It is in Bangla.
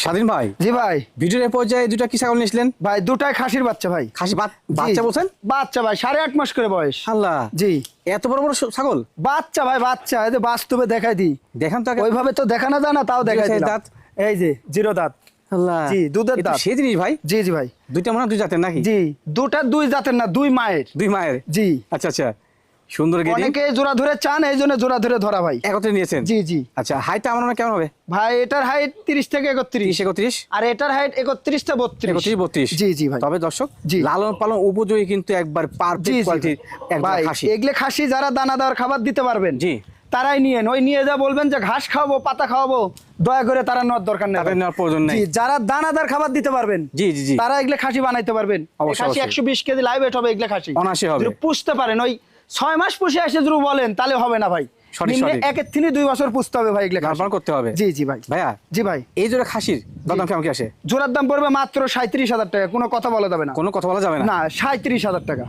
স্বাধীন ভাই, জি ভাই। ভিডিওর পর্যায়ে দুটা কি ছাগল নিয়েছিলেন ভাই দুটাই খাসির বাচ্চা ভাই। খাসি বাচ্চা বলছেন? বাচ্চা ভাই, 8.5 মাস করে বয়স। আল্লাহ, জি এত বড় বড় ছাগল বাচ্চা ভাই, বাচ্চা। এই যে বাস্তবে দেখাই দিই, দেখান তো আগে। ওইভাবে তো দেখানো যায় না, তাও দেখাই দিলাম। দাঁত? এই যে জিরো দাঁত। আল্লাহ, জি, দুধের দাঁত। সেই জিনিস ভাই। জি জি ভাই। দুইটা মনে হয় দুই জাতের নাকি? জি, দুটা দুই জাতের না, দুই মায়ের। দুই মায়ের? জি। আচ্ছা আচ্ছা, সুন্দর গেরি। অনেকে জোড়া ধরে চান, এই জন্য জোড়া ধরে ধরা ভাই। একত্রে নিয়েছেন? জি জি। আচ্ছা, হাইটটা আমার মনে হয় কেমন হবে ভাই এটার হাইট 30 থেকে 31, 31? আর এটার হাইট 31 থেকে 32। 32? জি জি ভাই। তবে দর্শক, জি। লালন পালন উপযোগী কিন্তু একবার জি পারফেক্ট জি কোয়ালিটির একবার ভাই। খাসি। এগুলো খাসি যারা দানাদার খাবার দিতে পারবেন, জি, তারাই নিয়েন। ওই নিয়ে যা বলবেন যে ঘাস খাওয়াবো, পাতা খাওয়াবো, দয়া করে তারা নেওয়ার দরকার নেই। তাদের নেওয়ার প্রয়োজন নেই। জি, যারা দানাদার খাবার দিতে পারবেন, জি জি জি, তারা এগুলো খাসি বানাইতে পারবেন। এই অবশ্যই, খাসি অবশ্যই। 120 কেজি লাইভ ওয়েট হবে এগুলো খাসি। অনায়াসে হবে। যদি পুষতে পারেন, ওই 6 মাস পুষে এসে যদি বলেন, তাহলে হবে না ভাই। সঠিক, নিম্নে সঠিক। 1 থেকে 2 বছর পুষতে হবে ভাই এগুলো খাসি। লালন পালন করতে হবে। জি জি ভাই। ভাইয়া, জি ভাই। এই জোড়া খাসির দাম কেমন কি আসে? জোড়ার দাম পড়বে মাত্র 37,000 টাকা। কোনো কথা বলা যাবে না। কোনো কথা বলা যাবে না? না, 37,000 টাকা।